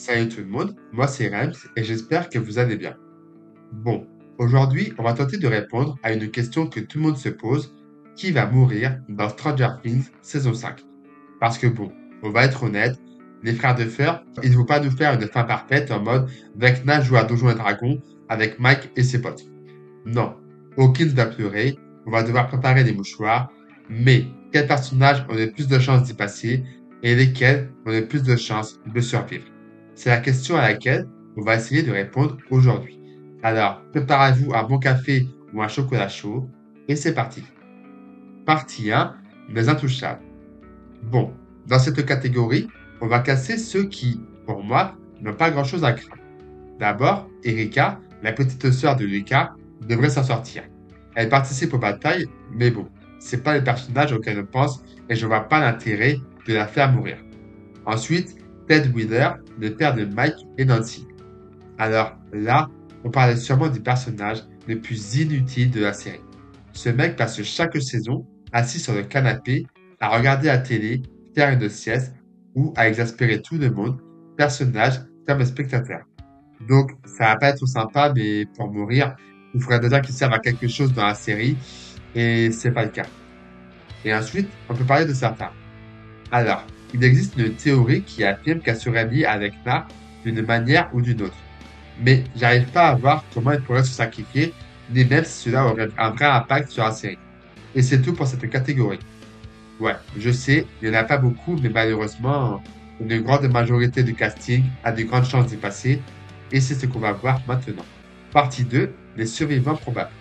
Salut tout le monde, moi c'est Rems et j'espère que vous allez bien. Bon, aujourd'hui on va tenter de répondre à une question que tout le monde se pose, qui va mourir dans Stranger Things saison 5? Parce que bon, on va être honnête, les frères de fer, ils ne vont pas nous faire une fin parfaite en mode Vecna joue à Donjons et Dragons avec Mike et ses potes. Non, Hawkins va pleurer, on va devoir préparer des mouchoirs, mais quels personnages ont le plus de chances d'y passer et lesquels ont le plus de chances de survivre? C'est la question à laquelle on va essayer de répondre aujourd'hui. Alors, préparez-vous un bon café ou un chocolat chaud et c'est parti. Partie 1, les intouchables. Bon, dans cette catégorie, on va classer ceux qui, pour moi, n'ont pas grand-chose à craindre. D'abord, Erika, la petite sœur de Lucas, devrait s'en sortir. Elle participe aux batailles, mais bon, c'est pas le personnage auquel on pense et je vois pas l'intérêt de la faire mourir. Ensuite, Ted Wheeler, le père de Mike et Nancy. Alors là, on parle sûrement du personnage le plus inutile de la série. Ce mec passe chaque saison assis sur le canapé à regarder la télé, faire une sieste ou à exaspérer tout le monde, personnage comme spectateur. Donc, ça va pas être sympa, mais pour mourir, il faudrait déjà qu'il serve à quelque chose dans la série, et c'est pas le cas. Et ensuite, on peut parler de certains. Alors, il existe une théorie qui affirme qu'elle serait liée avec Nar d'une manière ou d'une autre. Mais j'arrive pas à voir comment elle pourrait se sacrifier, ni même si cela aurait un vrai impact sur la série. Et c'est tout pour cette catégorie. Ouais, je sais, il n'y en a pas beaucoup, mais malheureusement, une grande majorité du casting a de grandes chances d'y passer, et c'est ce qu'on va voir maintenant. Partie 2, les survivants probables.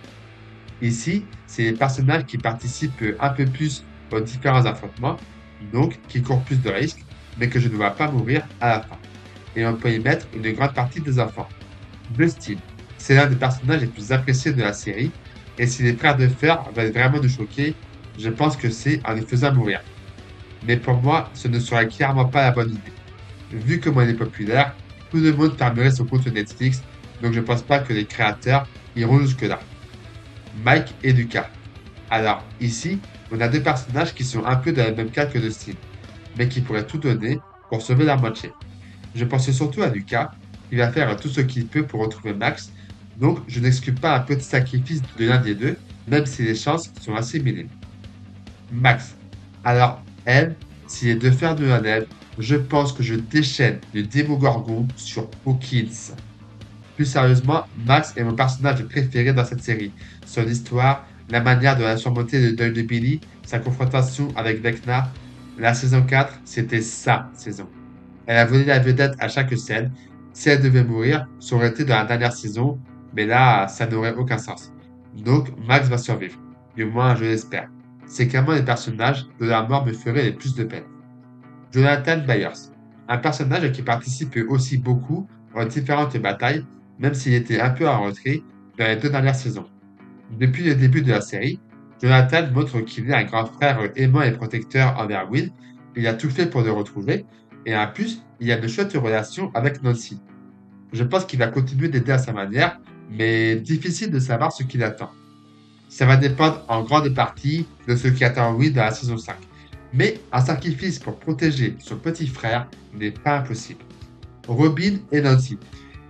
Ici, c'est les personnages qui participent un peu plus aux différents affrontements, donc qui courent plus de risques, mais que je ne vois pas mourir à la fin. Et on peut y mettre une grande partie des enfants. Dustin, c'est l'un des personnages les plus appréciés de la série, et si les frères de fer veulent vraiment nous choquer, je pense que c'est en les faisant mourir. Mais pour moi, ce ne serait clairement pas la bonne idée. Vu comment il est populaire, tout le monde fermerait son compte Netflix, donc je pense pas que les créateurs iront jusque-là. Mike et Lucas. Alors, ici, on a deux personnages qui sont un peu dans le même cas que Dustin, mais qui pourraient tout donner pour sauver la moitié. Je pense surtout à Lucas, qui va faire tout ce qu'il peut pour retrouver Max, donc je n'exclus pas un petit sacrifice de l'un des deux, même si les chances sont assez minimes. Max. Alors, elle, s'il est de faire de un elle, je pense que je déchaîne le Démogorgon sur Hawkins. Plus sérieusement, Max est mon personnage préféré dans cette série. Son histoire, la manière de la surmonter le deuil de Billy, sa confrontation avec Vecna. La saison 4, c'était sa saison. Elle a volé la vedette à chaque scène. Si elle devait mourir, ça aurait été dans la dernière saison, mais là, ça n'aurait aucun sens. Donc, Max va survivre. Du moins, je l'espère. C'est clairement les personnages dont la mort me ferait le plus de peine. Jonathan Byers, un personnage qui participe aussi beaucoup aux différentes batailles, même s'il était un peu en retrait dans les deux dernières saisons. Depuis le début de la série, Jonathan montre qu'il est un grand frère aimant et protecteur envers Will, il a tout fait pour le retrouver, et en plus, il a de chouettes relations avec Nancy. Je pense qu'il va continuer d'aider à sa manière, mais difficile de savoir ce qu'il attend. Ça va dépendre en grande partie de ce qui attend Will dans la saison 5. Mais un sacrifice pour protéger son petit frère n'est pas impossible. Robin et Nancy.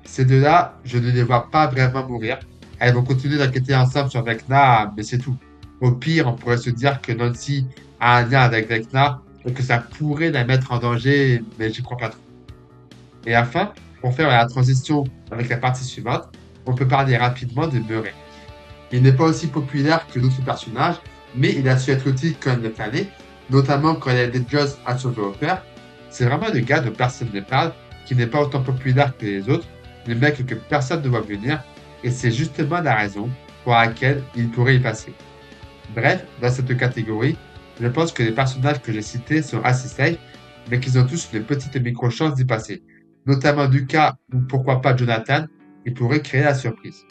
Ces deux-là, je ne les vois pas vraiment mourir. Elles vont continuer d'enquêter ensemble sur Vecna, mais c'est tout. Au pire, on pourrait se dire que Nancy a un lien avec Vecna et que ça pourrait la mettre en danger, mais j'y crois pas trop. Et enfin, pour faire la transition avec la partie suivante, on peut parler rapidement de Murray. Il n'est pas aussi populaire que d'autres personnages, mais il a su être utile quand il le fallait, notamment quand il a des Joss à sauver Hopper. C'est vraiment le gars dont personne ne parle, qui n'est pas autant populaire que les autres, le mec que personne ne voit venir, et c'est justement la raison pour laquelle il pourrait y passer. Bref, dans cette catégorie, je pense que les personnages que j'ai cités sont assez safe, mais qu'ils ont tous une petite micro-chance d'y passer. Notamment Lucas ou pourquoi pas Jonathan, qui pourrait créer la surprise.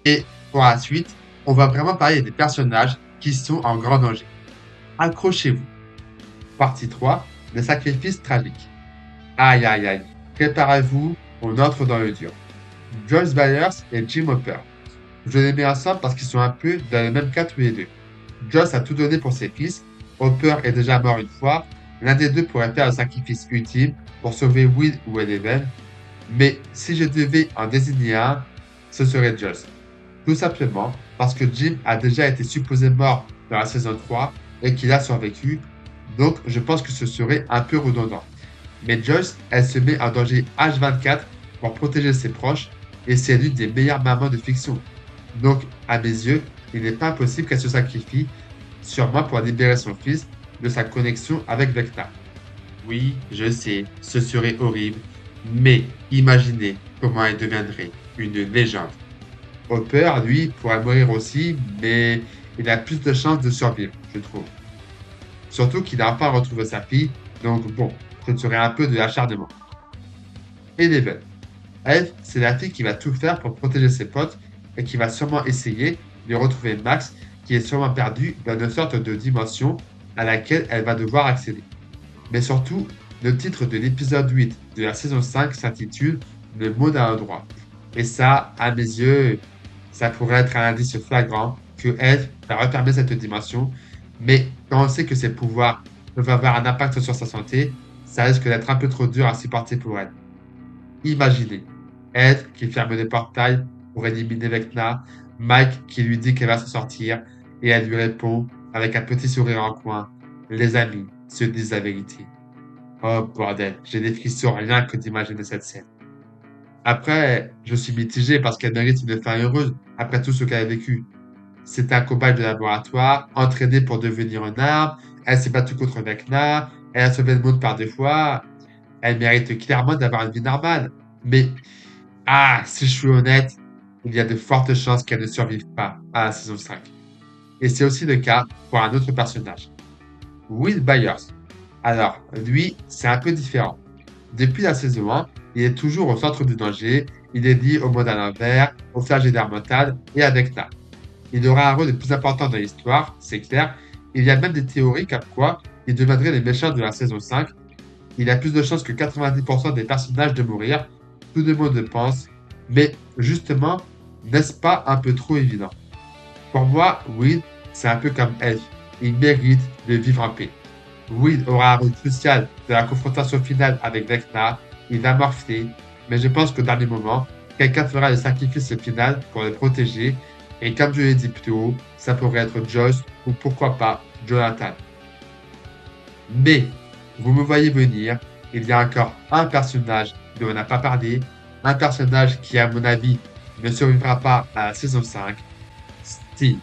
Et pour la suite, on va vraiment parler des personnages qui sont en grand danger. Accrochez-vous. Partie 3, les sacrifices tragiques. Aïe aïe aïe, préparez-vous, on entre dans le dur. Joyce Byers et Jim Hopper. Je les mets ensemble parce qu'ils sont un peu dans le même cas tous les deux. Joyce a tout donné pour ses fils, Hopper est déjà mort une fois, l'un des deux pourrait faire un sacrifice ultime pour sauver Will ou Eleven. Mais si je devais en désigner un, ce serait Joss. Tout simplement parce que Jim a déjà été supposé mort dans la saison 3 et qu'il a survécu, donc je pense que ce serait un peu redondant. Mais Joyce, elle se met en danger H24 pour protéger ses proches et c'est l'une des meilleures mamans de fiction. Donc, à mes yeux, il n'est pas impossible qu'elle se sacrifie, sûrement pour libérer son fils de sa connexion avec Vecna. Oui, je sais, ce serait horrible, mais imaginez comment elle deviendrait une légende. Hopper, lui, pourrait mourir aussi, mais il a plus de chances de survivre, je trouve. Surtout qu'il n'a pas retrouvé sa fille, donc bon, ce serait un peu de l'acharnement. Eleven. Elle, c'est la fille qui va tout faire pour protéger ses potes et qui va sûrement essayer de retrouver Max, qui est sûrement perdu dans une sorte de dimension à laquelle elle va devoir accéder. Mais surtout, le titre de l'épisode 8 de la saison 5 s'intitule Le mot d'un endroit. Et ça, à mes yeux, ça pourrait être un indice flagrant que elle va refermer cette dimension. Mais quand on sait que ses pouvoirs peuvent avoir un impact sur sa santé, ça risque d'être un peu trop dur à supporter pour elle. Imaginez, elle qui ferme les portails pour éliminer Vecna, Mike qui lui dit qu'elle va s'en sortir, et elle lui répond avec un petit sourire en coin, les amis se disent la vérité. Oh bordel, j'ai des frissons rien que d'imaginer cette scène. Après, je suis mitigé parce qu'elle mérite une fin heureuse après tout ce qu'elle a vécu. C'était un cobaye de laboratoire, entraîné pour devenir une arme, elle s'est battue contre Vecna, elle a sauvé le monde par 2 fois, elle mérite clairement d'avoir une vie normale. Mais, si je suis honnête, il y a de fortes chances qu'elle ne survive pas à la saison 5. Et c'est aussi le cas pour un autre personnage, Will Byers. Alors, lui, c'est un peu différent. Depuis la saison 1, il est toujours au centre du danger, il est lié au monde à l'envers, au flagelleur mental et à Vecna. Il aura un rôle le plus important dans l'histoire, c'est clair. Il y a même des théories comme quoi il deviendrait les méchants de la saison 5. Il a plus de chances que 90% des personnages de mourir, tout le monde le pense, mais justement, n'est-ce pas un peu trop évident? Pour moi, Will, c'est un peu comme Elf, il mérite de vivre en paix. Will aura un rôle crucial de la confrontation finale avec Vecna, il va morfler, mais je pense qu'au dernier moment, quelqu'un fera le sacrifice final pour le protéger, et comme je l'ai dit plus haut, ça pourrait être Joyce ou pourquoi pas Jonathan. Mais, vous me voyez venir, il y a encore un personnage dont on n'a pas parlé, un personnage qui, à mon avis, ne survivra pas à la saison 5, Steve.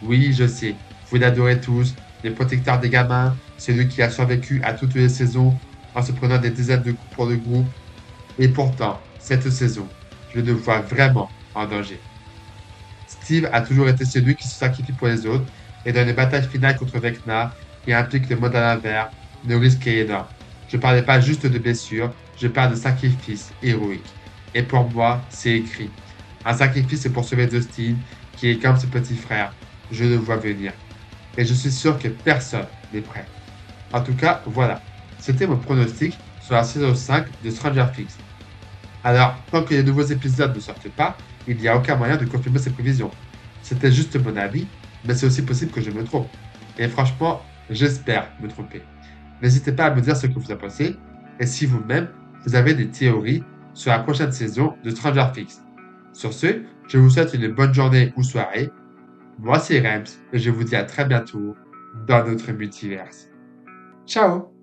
Oui, je sais, vous l'adorez tous, les protecteurs des gamins, celui qui a survécu à toutes les saisons en se prenant des dizaines de coups pour le groupe, et pourtant, cette saison, je le vois vraiment en danger. Steve a toujours été celui qui se sacrifie pour les autres, et dans les batailles finales contre Vecna, qui impliquent le monde à l'envers, le risque est énorme. Je ne parlais pas juste de blessures, je parle de sacrifice héroïque. Et pour moi, c'est écrit. Un sacrifice pour sauver Dustin, qui est comme ce petit frère. Je le vois venir. Et je suis sûr que personne n'est prêt. En tout cas, voilà. C'était mon pronostic sur la saison 5 de Stranger Things. Alors, tant que les nouveaux épisodes ne sortent pas, il n'y a aucun moyen de confirmer ces prévisions. C'était juste mon avis, mais c'est aussi possible que je me trompe. Et franchement, j'espère me tromper. N'hésitez pas à me dire ce que vous en pensez, et si vous-même, vous avez des théories sur la prochaine saison de Stranger Things. Sur ce, je vous souhaite une bonne journée ou soirée. Moi, c'est Rems, et je vous dis à très bientôt dans notre multiverse. Ciao!